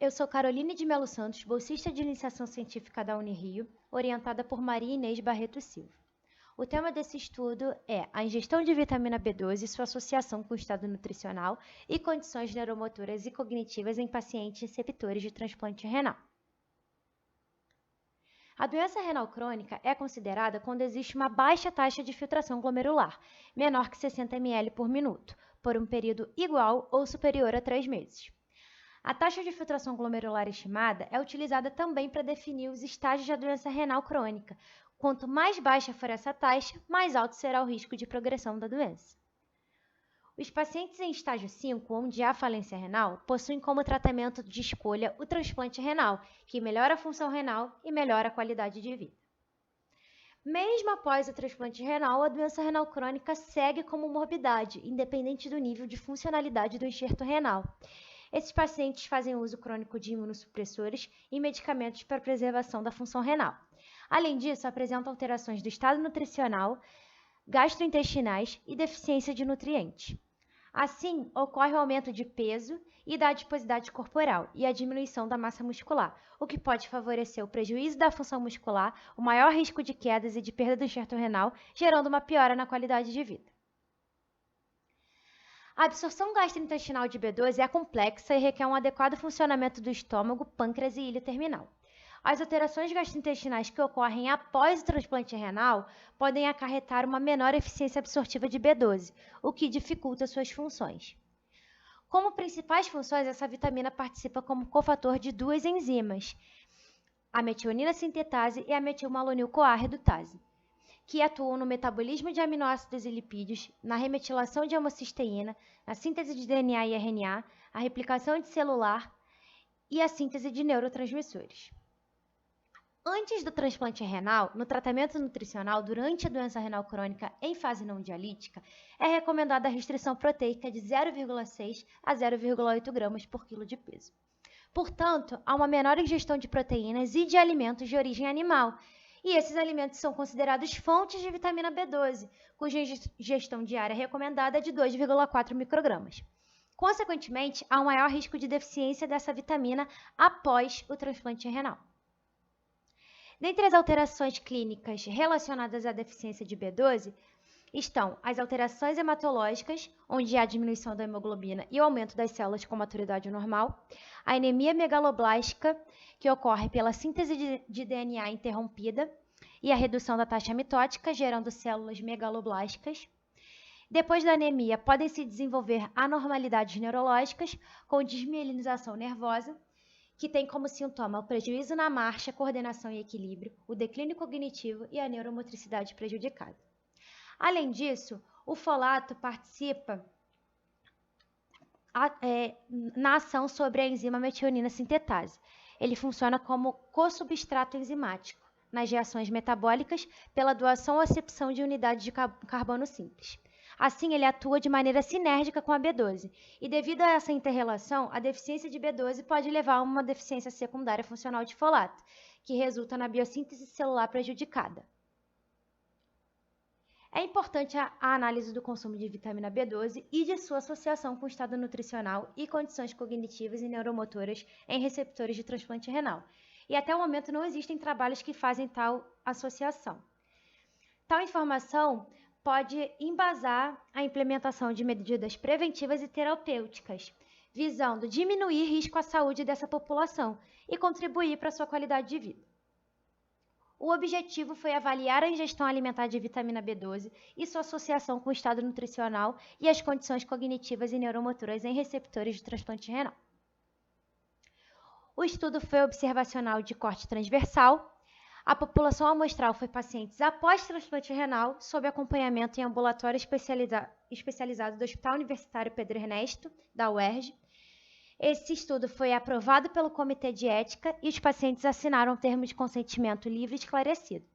Eu sou Caroline de Melo Santos, bolsista de iniciação científica da Unirio, orientada por Maria Inês Barreto Silva. O tema desse estudo é a ingestão de vitamina B12 e sua associação com o estado nutricional e condições neuromotoras e cognitivas em pacientes receptores de transplante renal. A doença renal crônica é considerada quando existe uma baixa taxa de filtração glomerular, menor que 60 ml por minuto, por um período igual ou superior a 3 meses. A taxa de filtração glomerular estimada é utilizada também para definir os estágios da doença renal crônica. Quanto mais baixa for essa taxa, mais alto será o risco de progressão da doença. Os pacientes em estágio 5, onde há falência renal, possuem como tratamento de escolha o transplante renal, que melhora a função renal e melhora a qualidade de vida. Mesmo após o transplante renal, a doença renal crônica segue como morbidade, independente do nível de funcionalidade do enxerto renal. Esses pacientes fazem uso crônico de imunossupressores e medicamentos para preservação da função renal. Além disso, apresentam alterações do estado nutricional, gastrointestinais e deficiência de nutrientes. Assim, ocorre o aumento de peso e da adiposidade corporal e a diminuição da massa muscular, o que pode favorecer o prejuízo da função muscular, o maior risco de quedas e de perda do enxerto renal, gerando uma piora na qualidade de vida. A absorção gastrointestinal de B12 é complexa e requer um adequado funcionamento do estômago, pâncreas e ilha terminal. As alterações gastrointestinais que ocorrem após o transplante renal podem acarretar uma menor eficiência absortiva de B12, o que dificulta suas funções. Como principais funções, essa vitamina participa como cofator de duas enzimas, a metionina sintetase e a metilmalonil-CoA-redutase, que atuam no metabolismo de aminoácidos e lipídios, na remetilação de homocisteína, na síntese de DNA e RNA, a replicação de celular e a síntese de neurotransmissores. Antes do transplante renal, no tratamento nutricional durante a doença renal crônica em fase não dialítica, é recomendada a restrição proteica de 0,6 a 0,8 gramas por quilo de peso. Portanto, há uma menor ingestão de proteínas e de alimentos de origem animal, e esses alimentos são considerados fontes de vitamina B12, cuja ingestão diária recomendada é de 2,4 microgramas. Consequentemente, há um maior risco de deficiência dessa vitamina após o transplante renal. Dentre as alterações clínicas relacionadas à deficiência de B12, estão as alterações hematológicas, onde há diminuição da hemoglobina e o aumento das células com maturidade normal, a anemia megaloblástica, que ocorre pela síntese de DNA interrompida e a redução da taxa mitótica, gerando células megaloblásticas. Depois da anemia, podem se desenvolver anormalidades neurológicas, com desmielinização nervosa, que tem como sintoma o prejuízo na marcha, coordenação e equilíbrio, o declínio cognitivo e a neuromotricidade prejudicada. Além disso, o folato participa na ação sobre a enzima metionina sintetase. Ele funciona como co-substrato enzimático nas reações metabólicas pela doação ou acepção de unidades de carbono simples. Assim, ele atua de maneira sinérgica com a B12, e devido a essa inter-relação, a deficiência de B12 pode levar a uma deficiência secundária funcional de folato, que resulta na biossíntese celular prejudicada. É importante a análise do consumo de vitamina B12 e de sua associação com o estado nutricional e condições cognitivas e neuromotoras em receptores de transplante renal. E até o momento não existem trabalhos que fazem tal associação. Tal informação pode embasar a implementação de medidas preventivas e terapêuticas, visando diminuir risco à saúde dessa população e contribuir para a sua qualidade de vida. O objetivo foi avaliar a ingestão alimentar de vitamina B12 e sua associação com o estado nutricional e as condições cognitivas e neuromotoras em receptores de transplante renal. O estudo foi observacional de corte transversal. A população amostral foi pacientes após transplante renal, sob acompanhamento em ambulatório especializado do Hospital Universitário Pedro Ernesto, da UERJ. Esse estudo foi aprovado pelo Comitê de Ética e os pacientes assinaram um termo de consentimento livre e esclarecido.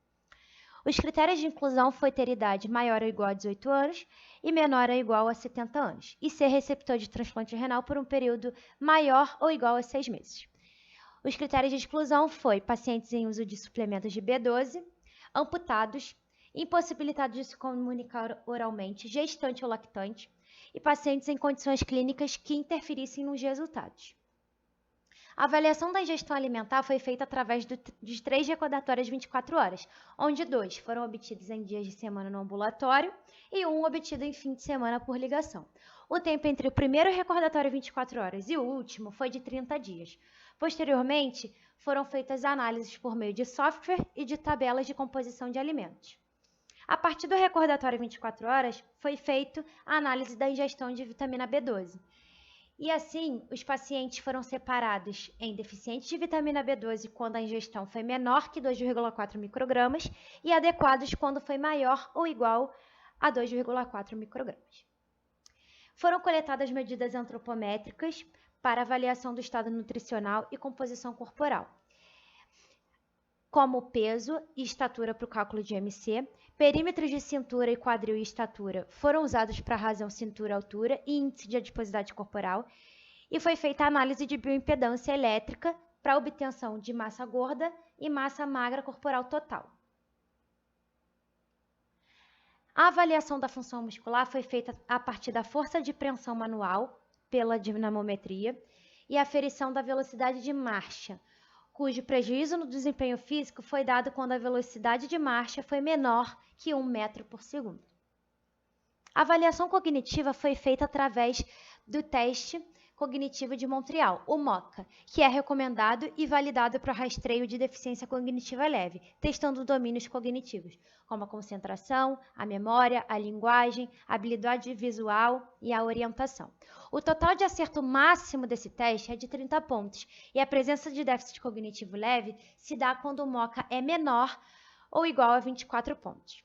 Os critérios de inclusão foi ter idade maior ou igual a 18 anos e menor ou igual a 70 anos, e ser receptor de transplante renal por um período maior ou igual a 6 meses. Os critérios de exclusão foi pacientes em uso de suplementos de B12, amputados, impossibilitados de se comunicar oralmente, gestante ou lactante, e pacientes em condições clínicas que interferissem nos resultados. A avaliação da ingestão alimentar foi feita através de 3 recordatórios 24 horas, onde 2 foram obtidos em dias de semana no ambulatório e 1 obtido em fim de semana por ligação. O tempo entre o primeiro recordatório 24 horas e o último foi de 30 dias. Posteriormente, foram feitas análises por meio de software e de tabelas de composição de alimentos. A partir do recordatório 24 horas, foi feita a análise da ingestão de vitamina B12. E assim, os pacientes foram separados em deficientes de vitamina B12 quando a ingestão foi menor que 2,4 microgramas e adequados quando foi maior ou igual a 2,4 microgramas. Foram coletadas medidas antropométricas para avaliação do estado nutricional e composição corporal, como peso e estatura para o cálculo de IMC. Perímetros de cintura e quadril e estatura foram usados para a razão cintura-altura e índice de adiposidade corporal, e foi feita a análise de bioimpedância elétrica para obtenção de massa gorda e massa magra corporal total. A avaliação da função muscular foi feita a partir da força de preensão manual, pela dinamometria, e aferição da velocidade de marcha, cujo prejuízo no desempenho físico foi dado quando a velocidade de marcha foi menor que 1 metro por segundo. A avaliação cognitiva foi feita através do teste cognitivo de Montreal, o MoCA, que é recomendado e validado para o rastreio de deficiência cognitiva leve, testando domínios cognitivos, como a concentração, a memória, a linguagem, a habilidade visual e a orientação. O total de acerto máximo desse teste é de 30 pontos, e a presença de déficit cognitivo leve se dá quando o MoCA é menor ou igual a 24 pontos.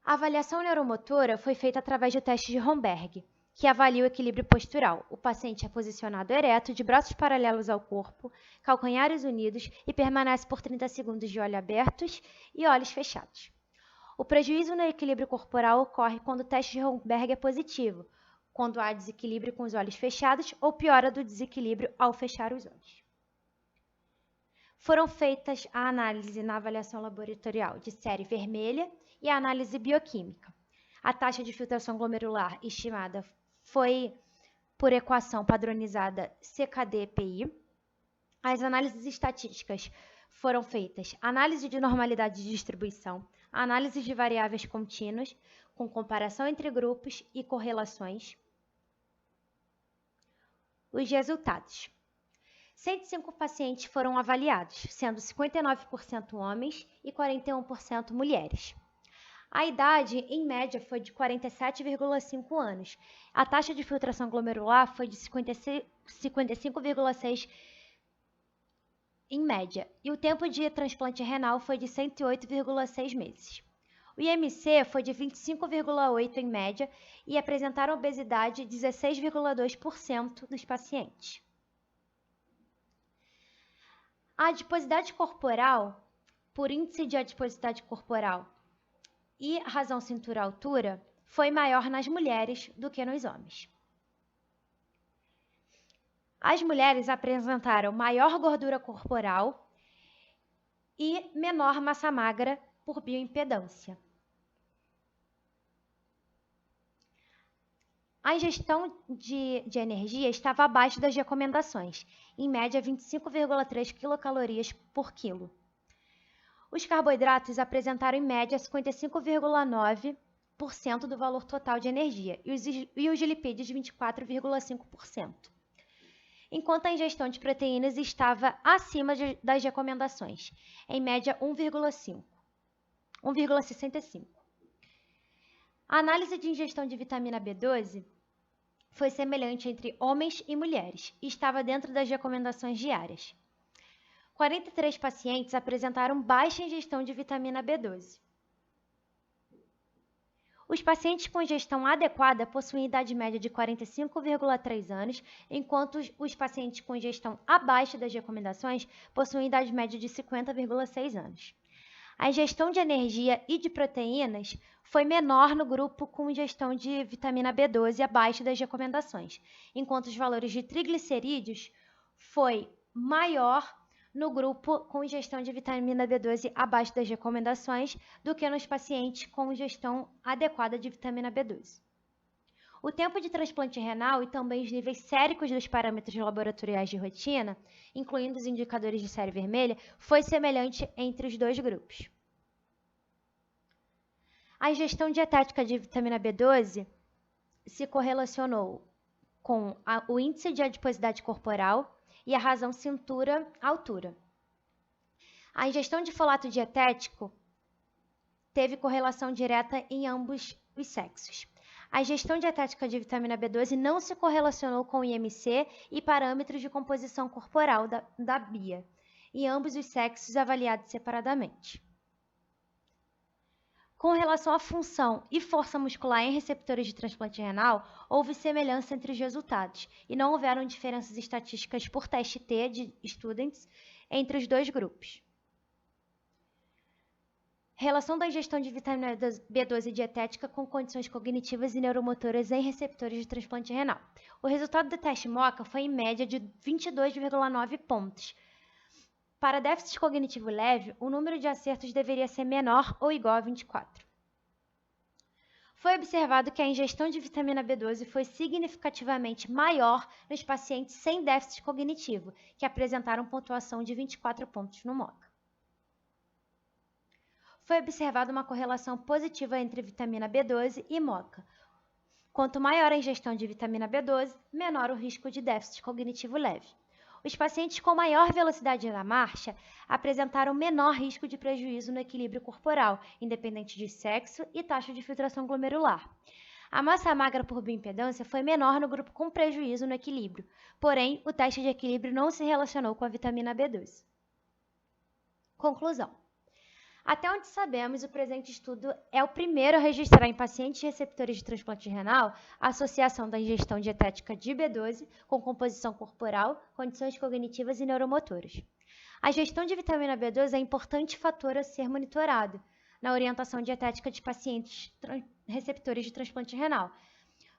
A avaliação neuromotora foi feita através do teste de Romberg, que avalia o equilíbrio postural. O paciente é posicionado ereto, de braços paralelos ao corpo, calcanhares unidos e permanece por 30 segundos de olhos abertos e olhos fechados. O prejuízo no equilíbrio corporal ocorre quando o teste de Romberg é positivo, quando há desequilíbrio com os olhos fechados ou piora do desequilíbrio ao fechar os olhos. Foram feitas a análise na avaliação laboratorial de série vermelha e a análise bioquímica. A taxa de filtração glomerular estimada foi por equação padronizada CKD-PI. As análises estatísticas foram feitas análise de normalidade de distribuição, análise de variáveis contínuas, com comparação entre grupos e correlações. Os resultados. 105 pacientes foram avaliados, sendo 59% homens e 41% mulheres. A idade, em média, foi de 47,5 anos. A taxa de filtração glomerular foi de 55,6 em média, e o tempo de transplante renal foi de 108,6 meses. O IMC foi de 25,8 em média e apresentaram obesidade 16,2% dos pacientes. A adiposidade corporal, por índice de adiposidade corporal e razão cintura-altura, foi maior nas mulheres do que nos homens. As mulheres apresentaram maior gordura corporal e menor massa magra por bioimpedância. A ingestão de energia estava abaixo das recomendações, em média 25,3 quilocalorias por quilo. Os carboidratos apresentaram em média 55,9% do valor total de energia e os lipídios 24,5%. Enquanto a ingestão de proteínas estava acima das recomendações, em média 1,65. A análise de ingestão de vitamina B12 foi semelhante entre homens e mulheres e estava dentro das recomendações diárias. 43 pacientes apresentaram baixa ingestão de vitamina B12. Os pacientes com ingestão adequada possuem idade média de 45,3 anos, enquanto os pacientes com ingestão abaixo das recomendações possuem idade média de 50,6 anos. A ingestão de energia e de proteínas foi menor no grupo com ingestão de vitamina B12 abaixo das recomendações, enquanto os valores de triglicerídeos foi maior no grupo com ingestão de vitamina B12 abaixo das recomendações do que nos pacientes com ingestão adequada de vitamina B12. O tempo de transplante renal e também os níveis séricos dos parâmetros laboratoriais de rotina, incluindo os indicadores de série vermelha, foi semelhante entre os dois grupos. A ingestão dietética de vitamina B12 se correlacionou com o índice de adiposidade corporal e a razão cintura-altura. A ingestão de folato dietético teve correlação direta em ambos os sexos. A ingestão dietética de vitamina B12 não se correlacionou com o IMC e parâmetros de composição corporal da BIA, em ambos os sexos avaliados separadamente. Com relação à função e força muscular em receptores de transplante renal, houve semelhança entre os resultados e não houveram diferenças estatísticas por teste T de Students entre os dois grupos. Relação da ingestão de vitamina B12 dietética com condições cognitivas e neuromotoras em receptores de transplante renal. O resultado do teste MOCA foi em média de 22,9 pontos. Para déficit cognitivo leve, o número de acertos deveria ser menor ou igual a 24. Foi observado que a ingestão de vitamina B12 foi significativamente maior nos pacientes sem déficit cognitivo, que apresentaram pontuação de 24 pontos no MOCA. Foi observada uma correlação positiva entre vitamina B12 e MOCA. Quanto maior a ingestão de vitamina B12, menor o risco de déficit cognitivo leve. Os pacientes com maior velocidade na marcha apresentaram menor risco de prejuízo no equilíbrio corporal, independente de sexo e taxa de filtração glomerular. A massa magra por bioimpedância foi menor no grupo com prejuízo no equilíbrio, porém, o teste de equilíbrio não se relacionou com a vitamina B12. Conclusão. Até onde sabemos, o presente estudo é o primeiro a registrar em pacientes receptores de transplante renal a associação da ingestão dietética de B12 com composição corporal, condições cognitivas e neuromotoras. A ingestão de vitamina B12 é importante fator a ser monitorado na orientação dietética de pacientes receptores de transplante renal,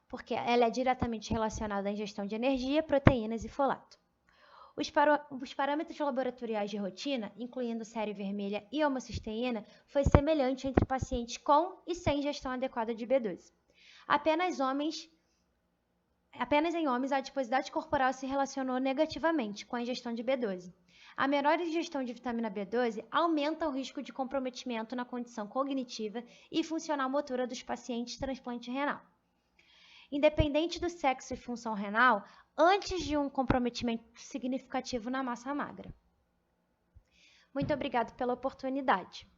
porque ela é diretamente relacionada à ingestão de energia, proteínas e folato. Os parâmetros laboratoriais de rotina, incluindo série vermelha e homocisteína, foi semelhante entre pacientes com e sem ingestão adequada de B12. Apenas em homens a adiposidade corporal se relacionou negativamente com a ingestão de B12. A menor ingestão de vitamina B12 aumenta o risco de comprometimento na condição cognitiva e funcional motora dos pacientes transplante renal. Independente do sexo e função renal, antes de um comprometimento significativo na massa magra. Muito obrigada pela oportunidade.